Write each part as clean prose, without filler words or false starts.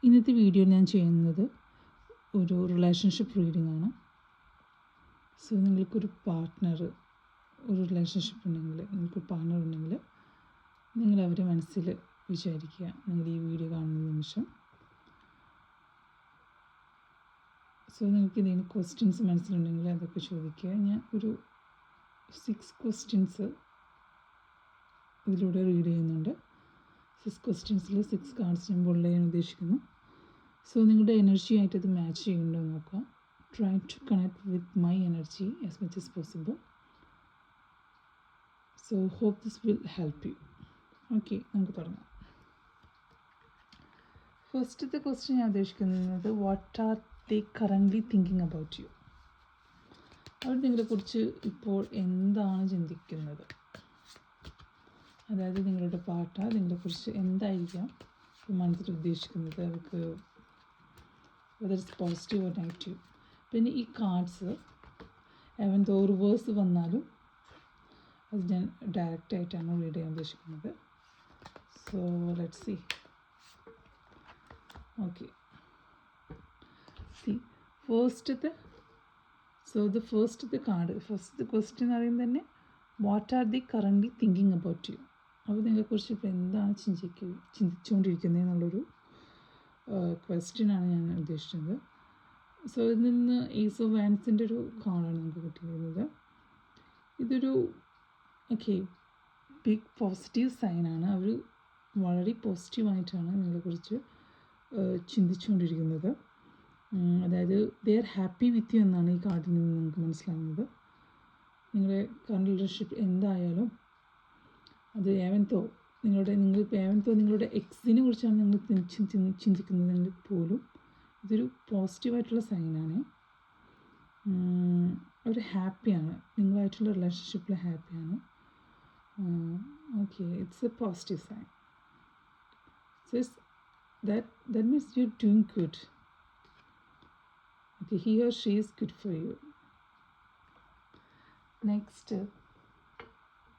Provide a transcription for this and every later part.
ഇന്നത്തെ വീഡിയോ ഞാൻ ചെയ്യുന്നത് ഒരു റിലേഷൻഷിപ്പ് റീഡിംഗ് ആണ്. സോ നിങ്ങൾക്കൊരു പാർട്ട്ണർ, ഒരു റിലേഷൻഷിപ്പ് ഉണ്ടെങ്കിൽ, നിങ്ങൾക്ക് പാർട്ട്ണർ ഉണ്ടെങ്കിൽ നിങ്ങൾ അവരെ മനസ്സിൽ വിചാരിക്കുക നിങ്ങൾ ഈ വീഡിയോ കാണുന്ന നിമിഷം. സോ നിങ്ങൾക്ക് എന്തെങ്കിലും ക്വസ്റ്റ്യൻസ് മനസ്സിലുണ്ടെങ്കിൽ അതൊക്കെ ചോദിക്കുക. ഞാൻ ഒരു 6 ക്വസ്റ്റ്യൻസ് ഇതിലൂടെ റീഡ് ചെയ്യുന്നുണ്ട്. 6 ക്വസ്റ്റ്യൻസിൽ 6 കാർഡ്സ് ഞാൻ ബോൾഡ് ചെയ്യാൻ ഉദ്ദേശിക്കുന്നു. സോ നിങ്ങളുടെ എനർജി ആയിട്ട് അത് മാച്ച് ചെയ്യുന്നുണ്ടോ എന്ന് നോക്കുക. Try to connect with my energy as much as possible. So hope this will help you. Okay, നമുക്ക് തുടങ്ങാം. ഫസ്റ്റത്തെ ക്വസ്റ്റ്യൻ ഞാൻ ഉദ്ദേശിക്കുന്നത്, what are they currently thinking about you? അവർ നിങ്ങളെക്കുറിച്ച് ഇപ്പോൾ എന്താണ് ചിന്തിക്കുന്നത്? അതായത് നിങ്ങളുടെ പാർട്ട്ണർ നിങ്ങളെക്കുറിച്ച് എന്തായിരിക്കാം മനസ്സിൽ ഉദ്ദേശിക്കുന്നത്, അവർക്ക് whether it's positive or negative. പിന്നെ ഈ കാർഡ്സ് അവൻ റിവേഴ്സ് വന്നാലും അത് ഞാൻ ഡയറക്റ്റായിട്ടാണ് റീഡ് ചെയ്യാൻ ഉദ്ദേശിക്കുന്നത്. So let's see. ഓക്കെ, സി ഫസ്റ്റത്തെ കാർഡ്, ഫസ്റ്റ് ക്വസ്റ്റ്യൻ എന്ന് പറയുന്നത് തന്നെ what are the currently thinking about you? അവർ നിങ്ങളെക്കുറിച്ച് ഇപ്പോൾ എന്താണ് ചിന്തിച്ചുകൊണ്ടിരിക്കുന്നത് എന്നുള്ളൊരു ക്വസ്റ്റ്യനാണ് ഞാൻ ഉദ്ദേശിച്ചത്. സോ ഇതിൽ നിന്ന് ഏസ് ഓഫ് വാൻസിൻ്റെ ഒരു കാർഡാണ് നമുക്ക് കിട്ടിയിരുന്നത്. ഇതൊരു ബിഗ് പോസിറ്റീവ് സൈനാണ്. അവർ വളരെ പോസിറ്റീവായിട്ടാണ് നിങ്ങളെക്കുറിച്ച് ചിന്തിച്ചുകൊണ്ടിരിക്കുന്നത്. അതായത് they are happy with you എന്നാണ് ഈ കാർഡിൽ നിന്ന് നമുക്ക് മനസ്സിലാവുന്നത്. നിങ്ങളുടെ കറണ്ട് റിലേഷൻഷിപ്പ് എന്തായാലും അത് നിങ്ങളുടെ എക്സിനെ കുറിച്ചാണ് നിങ്ങൾ ചിന്തിക്കുന്നതെങ്കിൽ പോലും ഇതൊരു പോസിറ്റീവായിട്ടുള്ള സൈനാണ്. അവർ ഹാപ്പിയാണ്, നിങ്ങളായിട്ടുള്ള റിലേഷൻഷിപ്പിൽ ഹാപ്പിയാണ്. Okay, it's a positive sign. So that means you're doing good. Okay, he or she is good for you. Next,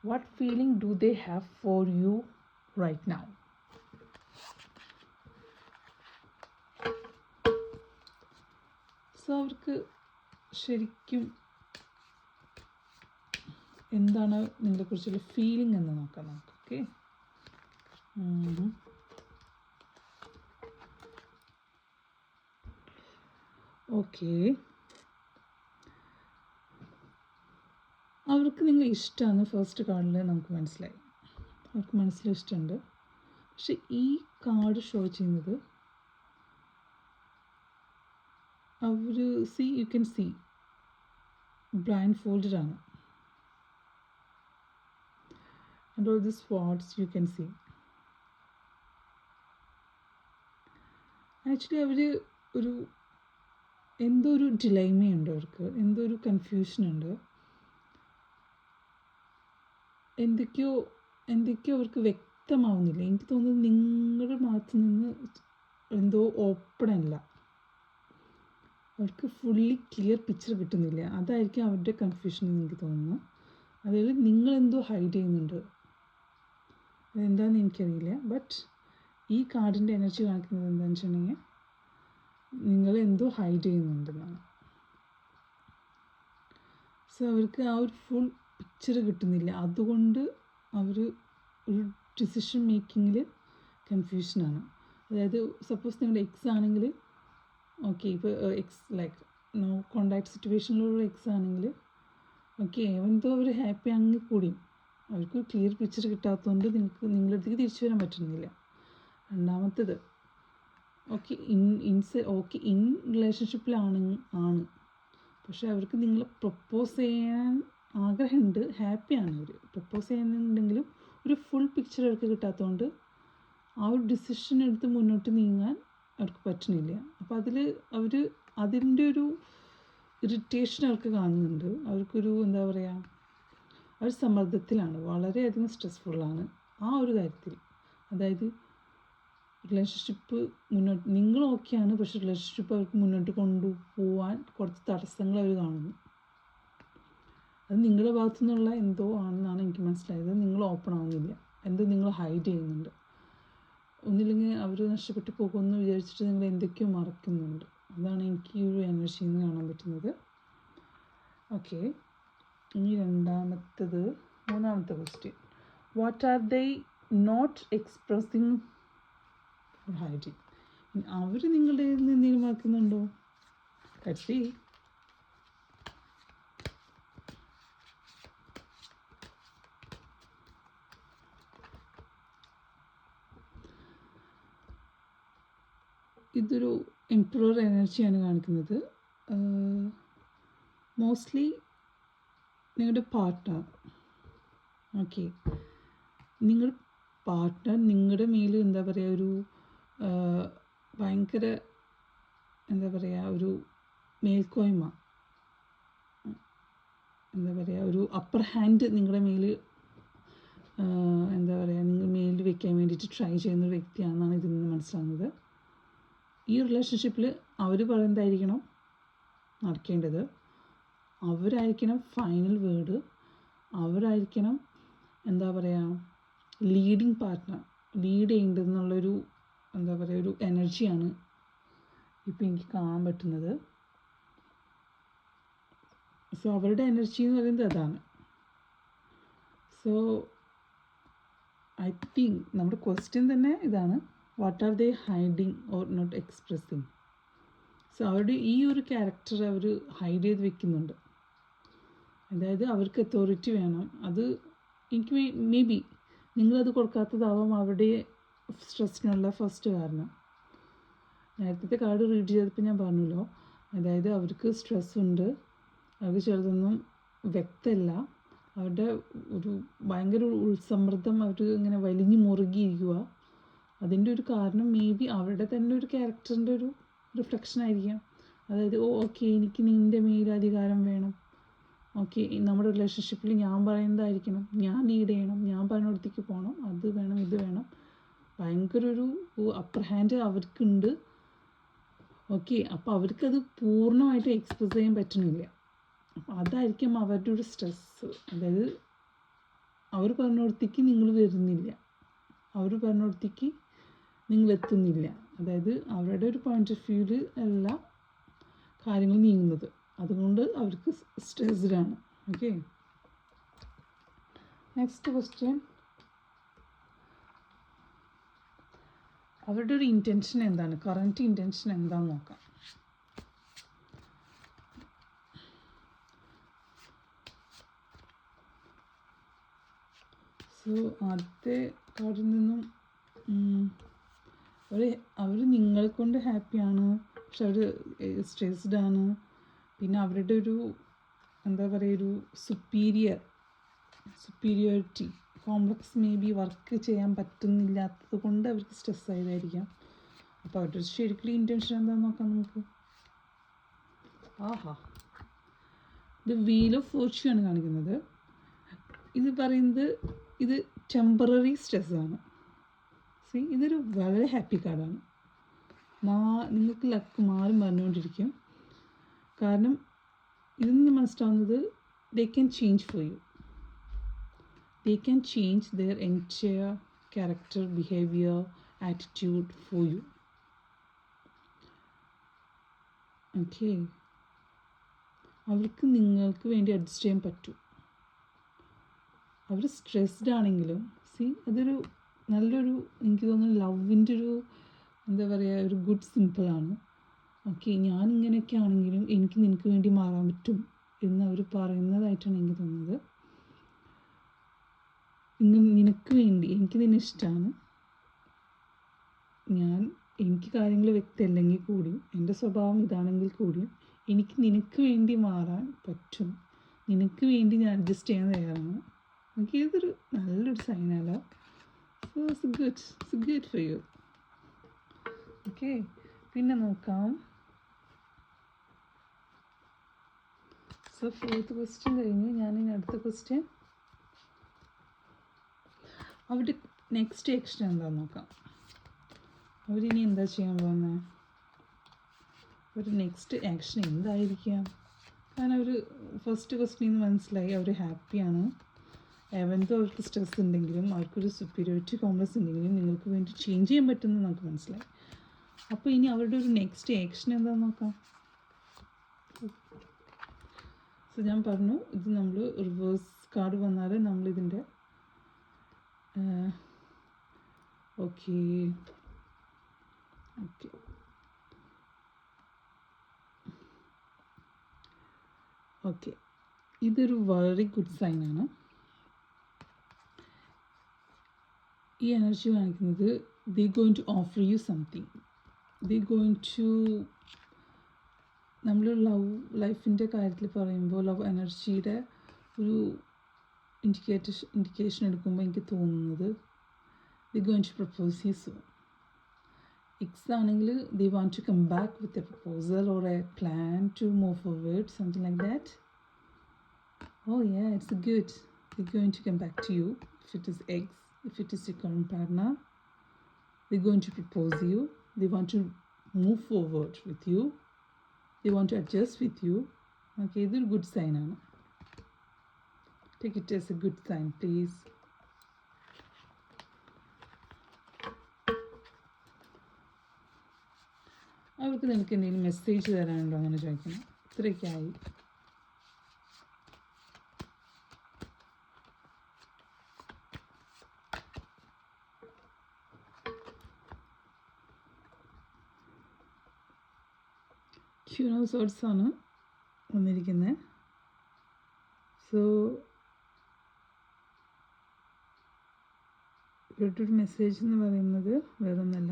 what feeling do they have for you right now? So അവർക്ക് ശരിക്കും എന്താണ് നിങ്ങളെക്കുറിച്ചുള്ള ഫീലിംഗ് എന്ന് നോക്കാം നമുക്ക്. Okay, okay, അവർക്ക് നിങ്ങൾ ഇഷ്ടമാണ്. First കാർഡിൽ നമുക്ക് മനസ്സിലായി, അവർക്ക് മനസ്സിൽ ഇഷ്ടമുണ്ട്. പക്ഷെ ഈ കാർഡ് ഷോ ചെയ്യുന്നത് അവർ you can see blind folded ആണ്. And all this what's you can see. Actually അവർ എന്തോ ഒരു ഡിലൈമയുണ്ട്, അവർക്ക് എന്തോ ഒരു കൺഫ്യൂഷനുണ്ട്. എന്തൊക്കെയോ അവർക്ക് വ്യക്തമാവുന്നില്ല. എനിക്ക് തോന്നുന്നത് നിങ്ങളുടെ ഭാഗത്തു നിന്ന് എന്തോ ഓപ്പൺ അല്ല, അവർക്ക് ഫുള്ളി ക്ലിയർ പിക്ചർ കിട്ടുന്നില്ല. അതായിരിക്കും അവരുടെ കൺഫ്യൂഷൻ എന്ന് എനിക്ക് തോന്നുന്നു. അതായത് നിങ്ങളെന്തോ ഹൈഡ് ചെയ്യുന്നുണ്ട്, അതെന്താണെന്ന് എനിക്കറിയില്ല. ബട്ട് ഈ കാർഡിൻ്റെ എനർജി കാണിക്കുന്നത് എന്താണെന്ന് വെച്ചിട്ടുണ്ടെങ്കിൽ നിങ്ങളെന്തോ ഹൈഡ് ചെയ്യുന്നുണ്ടെന്നാണ്. സോ അവർക്ക് ആ ഒരു ഫുൾ പിക്ചർ കിട്ടുന്നില്ല. അതുകൊണ്ട് അവർ ഒരു ഡിസിഷൻ മേക്കിങ്ങിൽ കൺഫ്യൂഷനാണ്. അതായത് സപ്പോസ് നിങ്ങളുടെ എക്സ് ആണെങ്കിൽ, ഓക്കെ, ഇപ്പോൾ എക്സ് ലൈക്ക് നോ കോണ്ടാക്ട് സിറ്റുവേഷനിലുള്ള എക്സ് ആണെങ്കിൽ, ഓക്കെ, എന്തോ അവർ ഹാപ്പി ആണെങ്കിൽ കൂടിയും അവർക്ക് ക്ലിയർ പിക്ചർ കിട്ടാത്തതുകൊണ്ട് നിങ്ങളുടെ അടുത്തേക്ക് തിരിച്ചു വരാൻ പറ്റുന്നില്ല. രണ്ടാമത്തേത്, ഓക്കെ ഇൻ റിലേഷൻഷിപ്പിലാണ്, പക്ഷെ അവർക്ക് നിങ്ങളെ പ്രപ്പോസ് ചെയ്യാൻ ആഗ്രഹമുണ്ട്, ഹാപ്പിയാണ് അവർ. പ്രപ്പോസ് ചെയ്യാനുണ്ടെങ്കിലും ഒരു ഫുൾ പിക്ചർ അവർക്ക് കിട്ടാത്തതുകൊണ്ട് ആ ഒരു ഡിസിഷൻ എടുത്ത് മുന്നോട്ട് നീങ്ങാൻ അവർക്ക് പറ്റുന്നില്ല. അപ്പോൾ അതിൻ്റെ ഒരു ഇറിറ്റേഷൻ അവർക്ക് കാണുന്നുണ്ട്. അവർക്കൊരു എന്താ പറയുക, അവർ സമ്മർദ്ദത്തിലാണ്, വളരെയധികം സ്ട്രെസ്ഫുള്ളാണ് ആ ഒരു കാര്യത്തിൽ. അതായത് റിലേഷൻഷിപ്പ് നിങ്ങൾ ഓക്കെയാണ്, പക്ഷെ റിലേഷൻഷിപ്പ് അവർക്ക് മുന്നോട്ട് കൊണ്ടുപോകാൻ കുറച്ച് തടസ്സങ്ങൾ അവർ കാണുന്നു. അത് നിങ്ങളുടെ ഭാഗത്തു നിന്നുള്ള എന്തോ ആണെന്നാണ് എനിക്ക് മനസ്സിലായത്. നിങ്ങൾ ഓപ്പൺ ആവുന്നില്ല, എന്തോ നിങ്ങൾ ഹൈഡ് ചെയ്യുന്നുണ്ട്. ഒന്നില്ലെങ്കിൽ അവർ നഷ്ടപ്പെട്ടു പോകുമെന്ന് വിചാരിച്ചിട്ട് നിങ്ങൾ എന്തൊക്കെയോ മറക്കുന്നുണ്ട്. അതാണ് എനിക്ക് ഈ ഒരു എനർജിയിൽ നിന്ന് കാണാൻ പറ്റുന്നത്. ഓക്കെ, ഇനി മൂന്നാമത്തെ question. What are they not expressing for hiding? അവർ നിങ്ങളുടെ നിന്ന് എന്തെങ്കിലും മറക്കുന്നുണ്ടോ? കട്ടി ഇതൊരു എംപറർ എനർജിയാണ് കാണിക്കുന്നത്. മോസ്റ്റ്ലി നിങ്ങളുടെ പാർട്ട്ണർ, ഓക്കെ, നിങ്ങളുടെ പാർട്ട്ണർ നിങ്ങളുടെ മേൽ എന്താ പറയുക, ഒരു ഭയങ്കര എന്താ പറയുക, ഒരു മേൽക്കോയ്മ, എന്താ പറയുക, ഒരു അപ്പർ ഹാൻഡ് നിങ്ങളുടെ മേൽ എന്താ പറയുക, നിങ്ങൾ മേലിൽ വെക്കാൻ വേണ്ടിയിട്ട് ട്രൈ ചെയ്യുന്ന വ്യക്തിയാണെന്നാണ് ഇതിൽ നിന്ന് മനസ്സിലാകുന്നത്. ഈ റിലേഷൻഷിപ്പിൽ അവർ പറയുന്നതായിരിക്കണം നടക്കേണ്ടത്. അവരായിരിക്കണം ഫൈനൽ വേർഡ്. അവരായിരിക്കണം എന്താ പറയുക, ലീഡിങ് പാർട്ട്ണർ, ലീഡ് ചെയ്യേണ്ടതെന്നുള്ളൊരു എന്താ പറയുക, ഒരു എനർജിയാണ് ഇപ്പം എനിക്ക് കാണാൻ പറ്റുന്നത്. സോ അവരുടെ എനർജി എന്ന് പറയുന്നത് അതാണ്. സോ ഐ തിങ്ക് നമ്മുടെ ക്വസ്റ്റ്യൻ തന്നെ ഇതാണ്, what are they hiding or not expressing? So അവരുടെ ഈ ഒരു ക്യാരക്ടർ അവർ ഹൈഡ് ചെയ്ത് വെക്കുന്നുണ്ട്. അതായത് അവർക്ക് അതോറിറ്റി വേണം. അത് എനിക്ക് മേ ബി നിങ്ങളത് കൊടുക്കാത്തതാവാം അവരുടെ സ്ട്രെസ്സിനുള്ള ഫസ്റ്റ് കാരണം. നേരത്തെ കാർഡ് റീഡ് ചെയ്തപ്പോൾ ഞാൻ പറഞ്ഞല്ലോ, അതായത് അവർക്ക് സ്ട്രെസ്സുണ്ട്, അവർക്ക് ചിലതൊന്നും വ്യക്തമല്ല, അവരുടെ ഒരു ഭയങ്കര ഉൾസമ്മർദ്ദം അവർ ഇങ്ങനെ വലിഞ്ഞു മുറുകിയിരിക്കുക. അതിൻ്റെ ഒരു കാരണം മേ ബി അവരുടെ തന്നെ ഒരു ക്യാരക്ടറിൻ്റെ ഒരു റിഫ്ലക്ഷൻ ആയിരിക്കാം. അതായത് ഓക്കെ, എനിക്ക് നിൻ്റെ മേലധികാരം വേണം, ഓക്കെ, നമ്മുടെ റിലേഷൻഷിപ്പിൽ ഞാൻ പറയുന്നതായിരിക്കണം, ഞാൻ ലീഡ് ചെയ്യണം, ഞാൻ പറഞ്ഞിടത്തേക്ക് പോകണം, അത് വേണം, ഇത് വേണം, ഭയങ്കര ഒരു അപ്പർ ഹാൻഡ് അവർക്കുണ്ട്. ഓക്കെ, അപ്പോൾ അവർക്കത് പൂർണ്ണമായിട്ട് എക്സ്പ്രസ് ചെയ്യാൻ പറ്റുന്നില്ല. അപ്പം അതായിരിക്കും അവരുടെ ഒരു സ്ട്രെസ്സ്. അതായത് അവർ പറഞ്ഞിടത്തേക്ക് നിങ്ങൾ വരുന്നില്ല, അവർ പറഞ്ഞിടത്തേക്ക് നിങ്ങൾ എത്തുന്നില്ല. അതായത് അവരുടെ ഒരു പോയിന്റ് ഓഫ് വ്യൂവിൽ എല്ലാ കാര്യങ്ങളും നീങ്ങുന്നത്, അതുകൊണ്ട് അവർക്ക് സ്ട്രെസ്ഡാണ്. Okay, next question. അവരുടെ ഒരു ഇൻറ്റൻഷൻ എന്താണ്, കറൻറ്റ് ഇൻറ്റൻഷൻ എന്താണെന്ന് നോക്കാം. സോ ആദ്യത്തെ കാർഡിൽ നിന്നും അവർ നിങ്ങളെ കൊണ്ട് ഹാപ്പിയാണ്, പക്ഷെ അവർ സ്ട്രെസ്ഡാണ്. പിന്നെ അവരുടെ ഒരു എന്താ പറയുക, ഒരു superiority complex may be work ചെയ്യാൻ പറ്റുന്നില്ലാത്തത് കൊണ്ട് അവർക്ക് സ്ട്രെസ് ആയതായിരിക്കാം. അപ്പോൾ അവരുടെ ശരിക്കും ഇൻറ്റൻഷൻ എന്താണെന്ന് നോക്കാം നമുക്ക്. ആഹാ, ഇത് വീൽ ഓഫ് ഫോർച്യൂൺ കാണിക്കുന്നത്. ഇത് പറയുന്നത് ഇത് ടെമ്പററി സ്ട്രെസ്സാണ്. സി, ഇതൊരു വളരെ ഹാപ്പി കാർഡാണ്. നിങ്ങൾക്ക് ലക്ക് മാറി പറഞ്ഞുകൊണ്ടിരിക്കും. കാരണം ഇതിൽ നിന്ന് മനസ്സിലാവുന്നത് they can change for you. They can change their entire character, behavior, attitude for you. Okay, അവർക്ക് നിങ്ങൾക്ക് വേണ്ടി അഡ്ജസ്റ്റ് ചെയ്യാൻ പറ്റും. അവർ സ്ട്രെസ്ഡ് ആണെങ്കിലും അതൊരു നല്ലൊരു, എനിക്ക് തോന്നുന്നു ലവിൻ്റെ ഒരു എന്താ പറയുക, ഒരു ഗുഡ് സിമ്പിളാണ്. ഓക്കെ, ഞാൻ ഇങ്ങനെയൊക്കെ ആണെങ്കിലും എനിക്ക് നിനക്ക് വേണ്ടി മാറാൻ പറ്റും എന്ന് അവർ പറയുന്നതായിട്ടാണ് എനിക്ക് തോന്നുന്നത്. നിനക്ക് വേണ്ടി, എനിക്ക് നിന്നെ ഇഷ്ടമാണ്, എനിക്ക് കാര്യങ്ങൾ വ്യക്തമല്ലെങ്കിൽ കൂടിയും, എൻ്റെ സ്വഭാവം ഇതാണെങ്കിൽ കൂടിയും എനിക്ക് നിനക്ക് വേണ്ടി മാറാൻ പറ്റും, നിനക്ക് വേണ്ടി ഞാൻ അഡ്ജസ്റ്റ് ചെയ്യാൻ തയ്യാറാണ്. എനിക്ക് ഇതൊരു നല്ലൊരു സൈനല്ല. So it's good for you. Okay, പിന്നെ നോക്കാം. സോ ഫോർത്ത് ക്വസ്റ്റ്യൻ കഴിഞ്ഞ് ഞാനിനി അടുത്ത ക്വസ്റ്റ്യൻ, അവരുടെ നെക്സ്റ്റ് ആക്ഷൻ എന്താണെന്ന് നോക്കാം. അവരിനി എന്താ ചെയ്യാൻ പോകുന്നത്, ഒരു നെക്സ്റ്റ് ആക്ഷൻ എന്തായിരിക്കാം? കാരണം അവർ ഫസ്റ്റ് ക്വസ്റ്റ്യനിൽ നിന്ന് മനസ്സിലായി അവർ ഹാപ്പിയാണ്, എവന്തോ അവർക്ക് സ്ട്രെസ് ഉണ്ടെങ്കിലും അവർക്കൊരു സുപ്പീരിയോറിറ്റി കോംപ്ലക്സ് ഉണ്ടെങ്കിലും നിങ്ങൾക്ക് വേണ്ടി ചേഞ്ച് ചെയ്യാൻ പറ്റുമെന്ന് നമുക്ക് മനസ്സിലായി. അപ്പോൾ ഇനി അവരുടെ ഒരു നെക്സ്റ്റ് ആക്ഷൻ എന്താണെന്ന് നോക്കാം. സോ ഞാൻ പറഞ്ഞു, ഇത് നമ്മൾ റിവേഴ്സ് കാർഡ് വന്നാൽ നമ്മളിതിൻ്റെ ഓക്കെ ഓക്കെ ഓക്കെ ഇതൊരു വളരെ ഗുഡ് സൈനാണ്. ഈ എനർജി കാണിക്കുന്നത് they going to offer you something. They going to, നമ്മൾ ലൈഫിൻ്റെ കാര്യത്തിൽ പറയുമ്പോൾ ലവ് എനർജിയുടെ ഒരു ഇൻഡിക്കേഷൻ എടുക്കുമ്പോൾ എനിക്ക് തോന്നുന്നത് they going to propose you soon. Ex ആണെങ്കിൽ they want to come back with a proposal or a plan to move forward, something like that. Oh yeah, it's good. They're going to come back to you. If it is X, if it is your current partner, they're going to propose you. They want to move forward with you. They want to adjust with you. Okay, it's a good sign. Anna. Take it as a good sign, please. അവർക്ക് നിനക്ക് എന്തെങ്കിലും message തരാനുണ്ടോ അങ്ങനെ ചോദിക്കണം. ഇത്രയൊക്കെയായി. Queen of Swords ആണ് വന്നിരിക്കുന്നത്. So ഇവരുടെ ഒരു message എന്ന് പറയുന്നത് വേറൊന്നല്ല.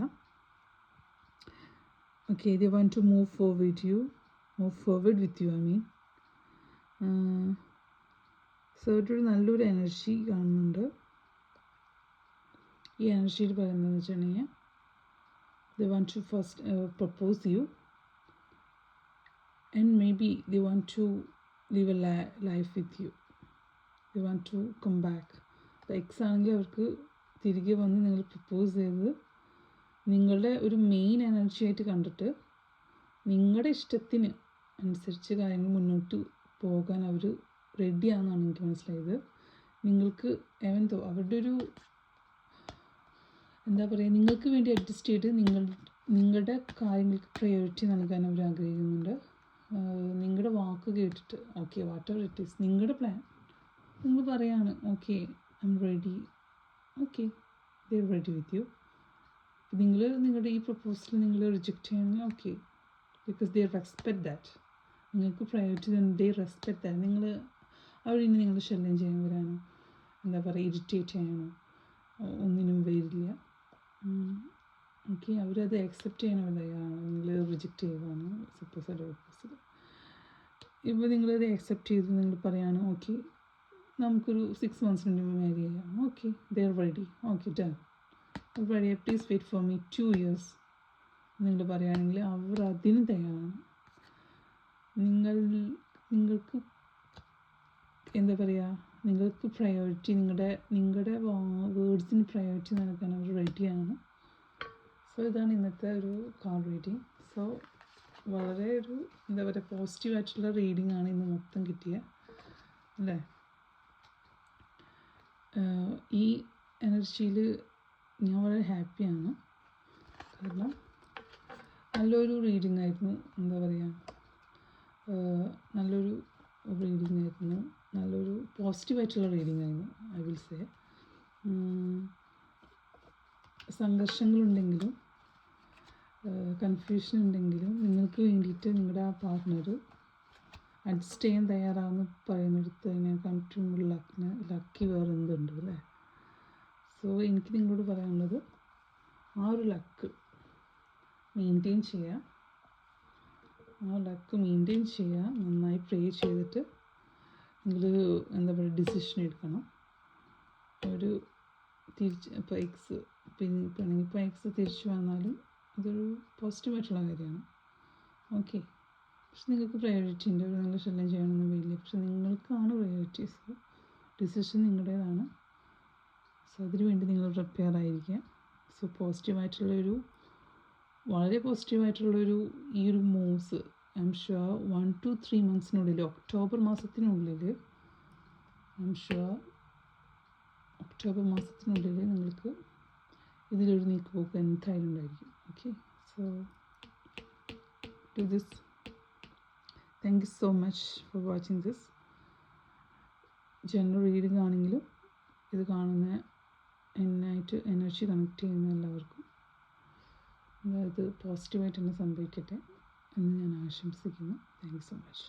Okay, they want to move forward with you, I mean. So ഇവരുടെ നല്ലൊരു എനർജി കാണുന്നുണ്ട്. ഈ എനർജിയിൽ പറയുന്നതെന്ന് വെച്ചിട്ടുണ്ടെങ്കിൽ they want to first propose you. And maybe they want to live a life with you. They want to come back. The X ആണെങ്കിൽ അവർക്ക് തിരികെ വന്ന് നിങ്ങൾ പ്രപ്പോസ് ചെയ്ത് നിങ്ങളുടെ ഒരു മെയിൻ എനർജി ആയിട്ട് കണ്ടിട്ട് നിങ്ങളുടെ ഇഷ്ടത്തിന് അനുസരിച്ച് കാര്യങ്ങൾ മുന്നോട്ട് പോകാൻ അവർ റെഡിയാണെന്നാണ് എനിക്ക് മനസ്സിലായത്. നിങ്ങൾക്ക് എവന്തോ അവരുടെ ഒരു എന്താ പറയുക, നിങ്ങൾക്ക് വേണ്ടി അഡ്ജസ്റ്റ് ചെയ്ത് നിങ്ങളുടെ കാര്യങ്ങൾക്ക് പ്രയോറിറ്റി നൽകാൻ അവർ ആഗ്രഹിക്കുന്നുണ്ട്. നിങ്ങളുടെ വാക്ക് കേട്ടിട്ട് okay what ever it is, നിങ്ങളുടെ പ്ലാൻ നിങ്ങൾ പറയാണ് okay I am ready, okay they are ready with you. നിങ്ങൾ നിങ്ങളുടെ ഈ പ്രപ്പോസൽ നിങ്ങൾ റിജക്റ്റ് ചെയ്യണമെങ്കിൽ okay, because they respect that. നിങ്ങൾക്ക് പ്രയോറിറ്റി ദേ റെസ്പെക്ട് ദാറ്റ്. നിങ്ങൾ അവരിനി നിങ്ങൾ ശല്യം ചെയ്യാൻ വരാനോ എന്താ പറയുക ഇറിറ്റേറ്റ് ചെയ്യാനോ ഒന്നിനും വരില്ല. ഓക്കെ, അവരത് അക്സെപ്റ്റ് ചെയ്യാനോ തയ്യാറാണ്. നിങ്ങൾ റിജക്റ്റ് ചെയ്യുകയാണ് സപ്പോസ് ഒരു പ്രപ്പോസൽ. ഇപ്പോൾ നിങ്ങളത് അക്സെപ്റ്റ് ചെയ്ത് നിങ്ങൾ പറയുകയാണ് ഓക്കെ നമുക്കൊരു 6 months മാരി ചെയ്യാം. Okay they are ready, okay done, ready, please wait for me 2 years നിങ്ങൾ പറയുകയാണെങ്കിൽ അവർ അതിന് തയ്യാറാണ്. നിങ്ങൾക്ക് എന്താ പറയുക, നിങ്ങൾക്ക് പ്രയോറിറ്റി നിങ്ങളുടെ വേർഡ്സിന് പ്രയോറിറ്റി നൽകാൻ അവർ റെഡിയാണ്. സോ ഇതാണ് ഇന്നത്തെ ഒരു കാർഡ് റീഡിങ്. സോ വളരെ ഒരു എന്താ പറയുക പോസിറ്റീവായിട്ടുള്ള റീഡിംഗ് ആണ് ഇന്ന് മൊത്തം കിട്ടിയത് അല്ലേ. ഈ എനർജിയിൽ ഞാൻ വളരെ ഹാപ്പിയാണ്. കാരണം നല്ലൊരു റീഡിംഗ് ആയിരുന്നു, എന്താ പറയുക നല്ലൊരു റീഡിംഗ് ആയിരുന്നു, നല്ലൊരു പോസിറ്റീവായിട്ടുള്ള റീഡിംഗ് ആയിരുന്നു ഐ വിൽ സേ. സംഘർഷങ്ങളുണ്ടെങ്കിലും കൺഫ്യൂഷൻ ഉണ്ടെങ്കിലും നിങ്ങൾക്ക് വേണ്ടിയിട്ട് നിങ്ങളുടെ ആ പാർട്ട്ണർ അഡ്ജസ്റ്റ് ചെയ്യാൻ തയ്യാറാണെന്ന് പറയുന്നിടത്ത് ഞാൻ കണ്ടിട്ടുള്ള ലക്കി വേറെ എന്തുണ്ട് അല്ലേ. സോ എനിക്ക് നിങ്ങളോട് പറയാനുള്ളത് ആ ഒരു ലക്ക് മെയിൻറ്റെയിൻ ചെയ്യുക, നന്നായി പ്രേ ചെയ്തിട്ട് നിങ്ങൾ എന്താ പറയുക ഡിസിഷൻ എടുക്കണം. ഒരു ഇപ്പോൾ എക്സ് ഇപ്പോൾ എക്സ് തിരിച്ചു വന്നാലും അതൊരു പോസിറ്റീവായിട്ടുള്ള കാര്യമാണ്. ഓക്കെ, പക്ഷെ നിങ്ങൾക്ക് പ്രയോറിറ്റി ഉണ്ട്, നിങ്ങൾ ശല്യം ചെയ്യണമെന്ന് വരില്ല. പക്ഷെ നിങ്ങൾക്കാണ് പ്രയോറിറ്റീസ്, ഡിസിഷൻ നിങ്ങളുടേതാണ്. സോ അതിനുവേണ്ടി നിങ്ങൾ പ്രിപ്പയർ ആയിരിക്കുക. സോ പോസിറ്റീവായിട്ടുള്ളൊരു വളരെ പോസിറ്റീവായിട്ടുള്ളൊരു ഈ ഒരു moves I am sure 1 to 3 months October മാസത്തിനുള്ളിൽ ഐ എം ഷുവർ ഒക്ടോബർ മാസത്തിനുള്ളിൽ നിങ്ങൾക്ക് ഇതിലൊരു നീക്കുപോക്ക് എന്തായാലും ഉണ്ടായിരിക്കും. Okay, so do this. Thank you so much for watching this. General reading ആണെങ്കിലും ഇത് കാണുന്ന എന്നായിട്ട് എനർജി കണക്ട് ചെയ്യുന്ന എല്ലാവർക്കും അതായത് പോസിറ്റീവായിട്ട് തന്നെ സംഭവിക്കട്ടെ എന്ന് ഞാൻ ആശംസിക്കുന്നു. Thank you so much.